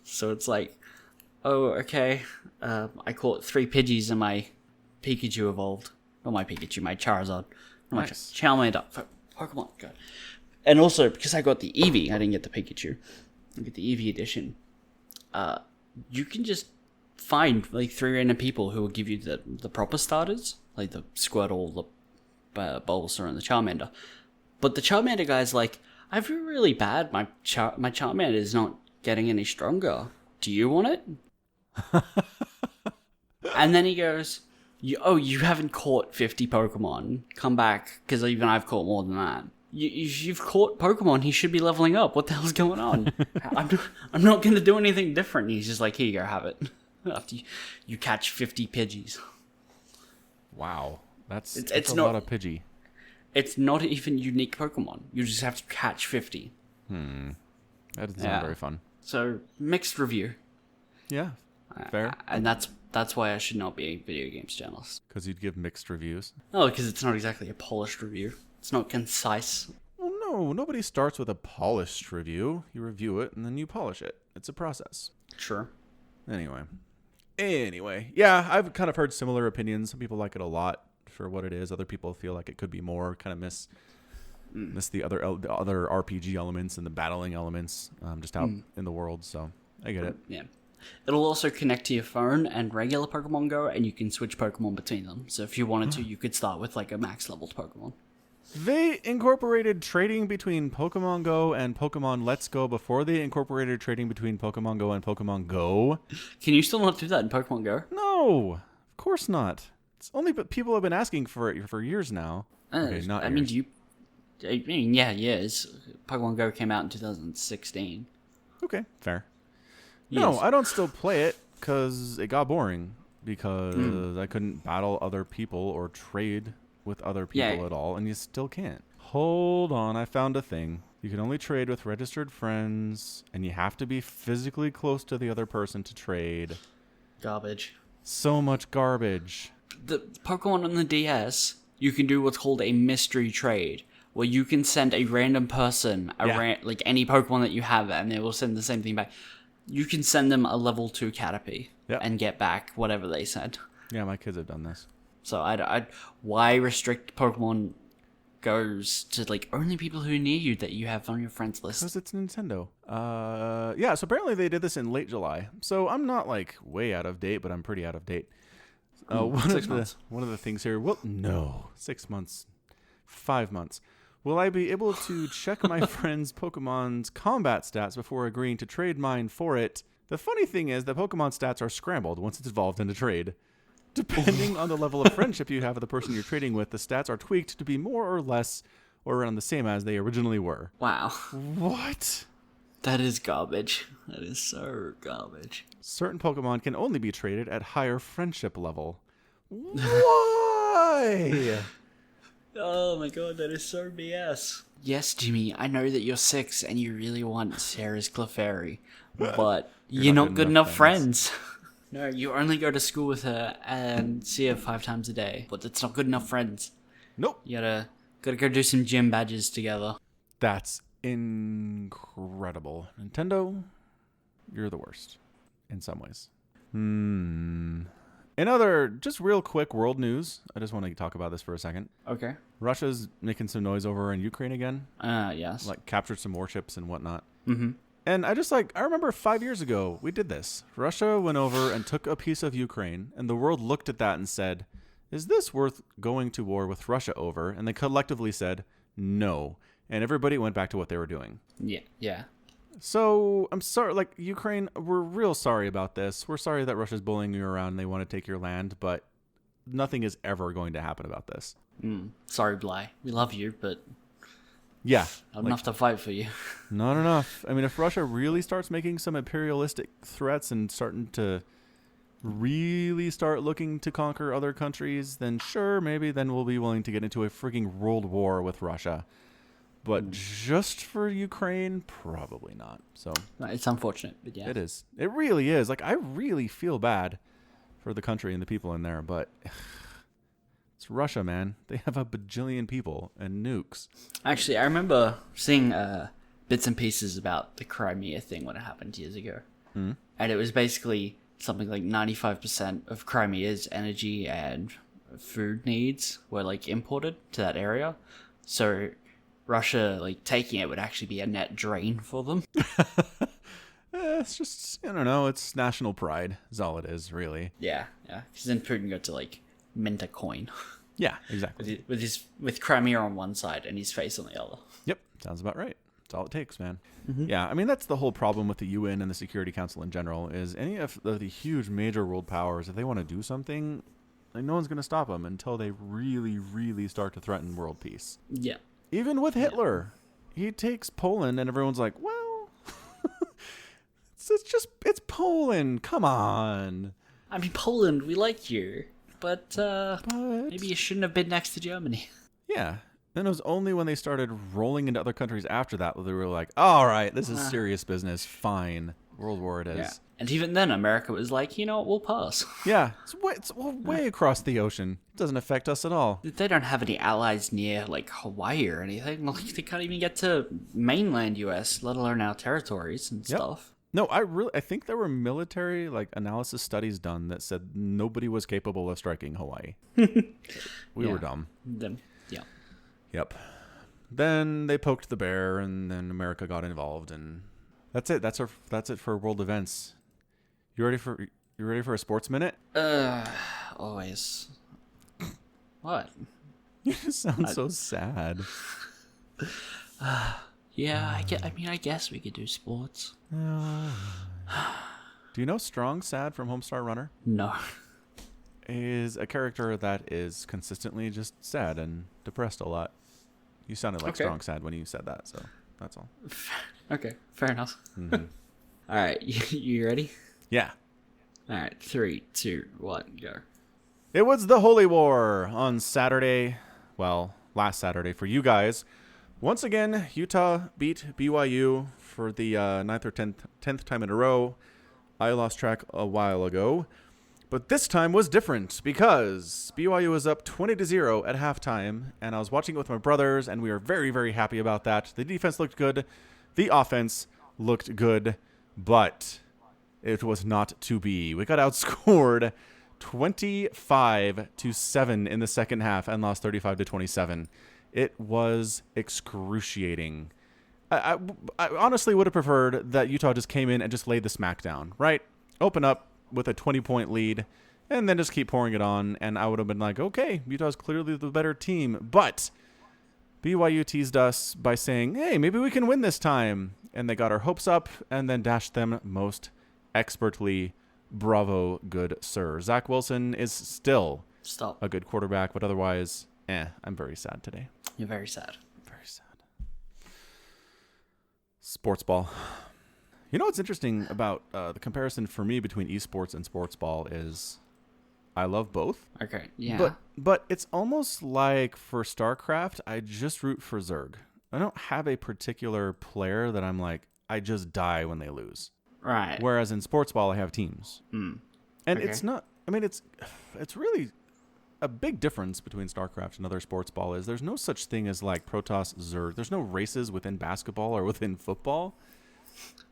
So it's like, oh, okay, I caught 3 Pidgeys and my Pikachu evolved. Not my Pikachu, my Charizard. Nice. Charmander. Pokemon, God. And also, because I got the Eevee, I didn't get the Pikachu. I get the Eevee edition. You can just find like 3 random people who will give you the proper starters, like the Squirtle, the Bulbasaur, and the Charmander. But the Charmander guy's like, I feel really bad. My Charmander is not getting any stronger. Do you want it? And then he goes, you haven't caught 50 Pokemon. Come back, because even I've caught more than that. You've caught Pokemon. He should be leveling up. What the hell's going on? I'm not going to do anything different. He's just like, here you go, have it. After you catch 50 Pidgeys. Wow. That's it's a not, lot of Pidgey. It's not even unique Pokemon. You just have to catch 50. That doesn't sound very fun. So, mixed review. Yeah, fair. And that's why I should not be a video games journalist. Because you'd give mixed reviews. Oh, because it's not exactly a polished review. It's not concise. Well, no, nobody starts with a polished review. You review it and then you polish it. It's a process. Sure. Anyway, yeah, I've kind of heard similar opinions. Some people like it a lot for what it is. Other people feel like it could be more. Kind of miss the other RPG elements and the battling elements just out in the world. So I get it. Yeah. It'll also connect to your phone and regular Pokemon Go, and you can switch Pokemon between them. So if you wanted to, you could start with like a max leveled Pokemon. They incorporated trading between Pokemon Go and Pokemon Let's Go before they incorporated trading between Pokemon Go and Pokemon Go. Can you still not do that in Pokemon Go? No, of course not. It's only but people have been asking for it for years now. Okay, not years. Years. Pokemon Go came out in 2016. Okay, fair. Yes. No, I don't still play it because it got boring because I couldn't battle other people or trade with other people at all, and you still can't. Hold on, I found a thing. You can only trade with registered friends, and you have to be physically close to the other person to trade. Garbage. So much garbage. The Pokemon on the DS, you can do what's called a mystery trade, where you can send a random person like any Pokemon that you have, and they will send the same thing back. You can send them a level 2 Caterpie and get back whatever they sent. Yeah, my kids have done this. So why restrict Pokemon Goes to like only people who are near you that you have on your friends list? Because it's Nintendo. Yeah, so apparently they did this in late July. So I'm not like way out of date, but I'm pretty out of date. 6 months. One of the things here, well, no, 6 months, 5 months. Will I be able to check my friend's Pokemon's combat stats before agreeing to trade mine for it? The funny thing is that Pokemon stats are scrambled once it's evolved into trade. Depending on the level of friendship you have with the person you're trading with, the stats are tweaked to be more or less or around the same as they originally were. Wow. What? That is garbage. That is so garbage. Certain Pokemon can only be traded at higher friendship level. Why? Oh my god, that is so BS. Yes, Jimmy, I know that you're 6 and you really want Sarah's Clefairy, but you're not good enough friends. No, you only go to school with her and see her 5 times a day, but that's not good enough friends. Nope. You gotta go do some gym badges together. That's incredible. Nintendo, you're the worst in some ways. In other, just real quick world news, I just want to talk about this for a second. Okay. Russia's making some noise over in Ukraine again. Yes. Like captured some warships and whatnot. Mm-hmm. And I remember 5 years ago, we did this. Russia went over and took a piece of Ukraine, and the world looked at that and said, is this worth going to war with Russia over? And they collectively said, no. And everybody went back to what they were doing. Yeah. So, I'm sorry, like, Ukraine, we're real sorry about this. We're sorry that Russia's bullying you around and they want to take your land, but nothing is ever going to happen about this. Sorry, Bly. We love you, but... Yeah. Not enough to fight for you. Not enough. I mean, if Russia really starts making some imperialistic threats and starting to really start looking to conquer other countries, then sure, maybe then we'll be willing to get into a freaking world war with Russia. But just for Ukraine, probably not. So it's unfortunate, but yeah. It is. It really is. Like, I really feel bad for the country and the people in there, but it's Russia, man. They have a bajillion people and nukes. Actually, I remember seeing bits and pieces about the Crimea thing when it happened years ago. And it was basically something like 95% of Crimea's energy and food needs were, like, imported to that area. So Russia, like, taking it would actually be a net drain for them. It's just, I don't know, it's national pride is all it is, really. Yeah. Because then Putin got to, like, mint a coin. Yeah, exactly. With Crimea on one side and his face on the other. Yep, sounds about right. That's all it takes, man. Yeah, I mean, that's the whole problem with the UN and the Security Council in general, is any of the huge major world powers, if they want to do something, like, no one's going to stop them until they really, really start to threaten world peace. Yeah. Even with Hitler, he takes Poland and everyone's like, well, it's Poland. Come on. I mean, Poland, we like you, but maybe you shouldn't have been next to Germany. Yeah. Then it was only when they started rolling into other countries after that they were like, all right, this is serious business. Fine. World War it is. Yeah. And even then, America was like, you know what, we'll pass. Yeah. It's way across the ocean. It doesn't affect us at all. They don't have any allies near, like, Hawaii or anything. Like, they can't even get to mainland U.S., let alone our territories and stuff. No, I think there were military, like, analysis studies done that said nobody was capable of striking Hawaii. We were dumb. Yeah. Yep. Then they poked the bear, and then America got involved, and that's it. That's it for world events. You ready for a sports minute? Always. What? You just sound so sad. Yeah, I guess we could do sports. Do you know Strong Sad from Homestar Runner? No. Is a character that is consistently just sad and depressed a lot. You sounded like Strong Sad when you said that, so that's all. Okay, fair enough. All right, you ready? Yeah. All right, 3, 2, 1, go. It was the Holy War on Saturday. Well, last Saturday for you guys. Once again, Utah beat BYU for the 9th or 10th time in a row. I lost track a while ago. But this time was different because BYU was up 20-0 at halftime, and I was watching it with my brothers, and we were very, very happy about that. The defense looked good. The offense looked good, but it was not to be. We got outscored 25-7 in the second half and lost 35-27. It was excruciating. I honestly would have preferred that Utah just came in and just laid the smack down, right? Open up with a 20-point lead and then just keep pouring it on, and I would have been like, okay, Utah's clearly the better team. But BYU teased us by saying, hey, maybe we can win this time. And they got our hopes up and then dashed them most expertly. Bravo, good sir. Zach Wilson is still a good quarterback, but otherwise, I'm very sad today. You're very sad. Very sad. Sports ball. You know what's interesting about the comparison for me between esports and sports ball is I love both. Okay, yeah. But it's almost like for StarCraft, I just root for Zerg. I don't have a particular player that I'm like, I just die when they lose. Right. Whereas in sports ball, I have teams. And Okay. it's not, I mean, it's really a big difference between StarCraft and other sports ball is there's no such thing as like Protoss Zerg. There's no races within basketball or within football.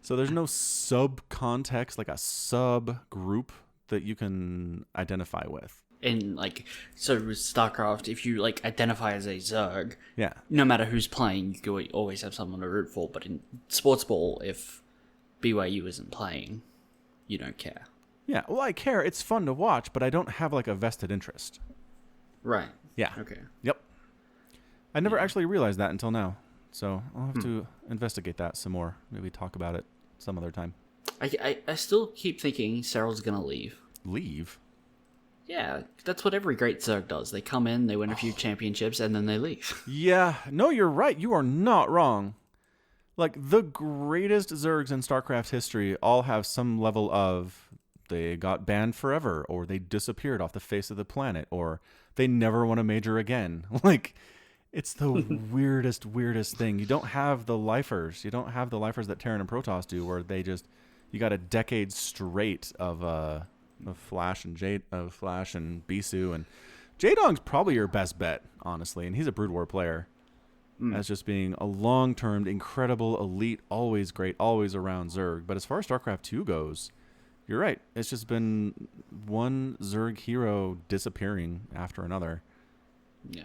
So there's no sub-context, like a sub-group that you can identify with. In like, so with StarCraft, if you like identify as a Zerg, Yeah. no matter who's playing, you can always have someone to root for. But in sports ball, if BYU isn't playing, you don't care. Yeah, well, I care. It's fun to watch, but I don't have like a vested interest. Right. Yeah. Okay. Yep. I never actually realized that until now. So I'll have to investigate that some more. Maybe talk about it some other time. I still keep thinking Cyril's gonna leave. Leave? Yeah, that's what every great Zerg does. They come in, they win a few championships, and then they leave. Yeah. No, you're right. You are not wrong. Like, the greatest Zergs in StarCraft history all have some level of they got banned forever, or they disappeared off the face of the planet, or they never won a major again. Like, it's the weirdest thing. You don't have the lifers. You don't have the lifers that Terran and Protoss do, where they just, you got a decade straight of Flash and Bisu, and Jaedong's probably your best bet, honestly, and he's a Brood War player. As just being a long-term, incredible, elite, always great, always around Zerg. But as far as StarCraft 2 goes, you're right. It's just been one Zerg hero disappearing after another. Yeah.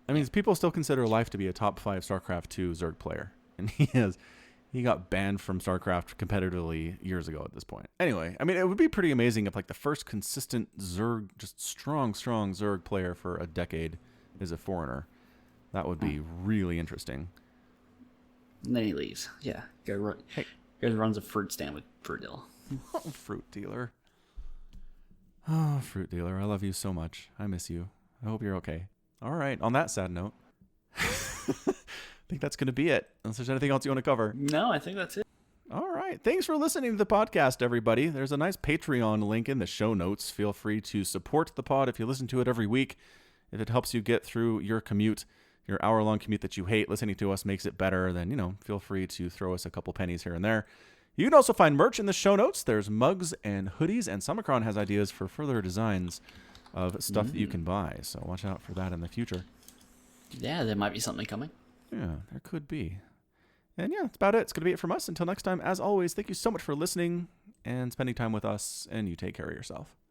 I mean, people still consider Life to be a top 5 StarCraft 2 Zerg player. And he got banned from StarCraft competitively years ago at this point. Anyway, I mean, it would be pretty amazing if like the first consistent Zerg, just strong Zerg player for a decade is a foreigner. That would be really interesting. And then he leaves. Yeah. Goes runs a fruit stand with Fruit Dealer. Oh, fruit dealer. Oh, fruit dealer. I love you so much. I miss you. I hope you're okay. All right. On that sad note, I think that's going to be it. Unless there's anything else you want to cover. No, I think that's it. All right. Thanks for listening to the podcast, everybody. There's a nice Patreon link in the show notes. Feel free to support the pod if you listen to it every week. If it helps you get through your commute, your hour-long commute that you hate, listening to us makes it better, then, feel free to throw us a couple pennies here and there. You can also find merch in the show notes. There's mugs and hoodies, and Summicron has ideas for further designs of stuff that you can buy. So watch out for that in the future. Yeah, there might be something coming. Yeah, there could be. And yeah, that's about it. It's going to be it from us. Until next time, as always, thank you so much for listening and spending time with us, and you take care of yourself.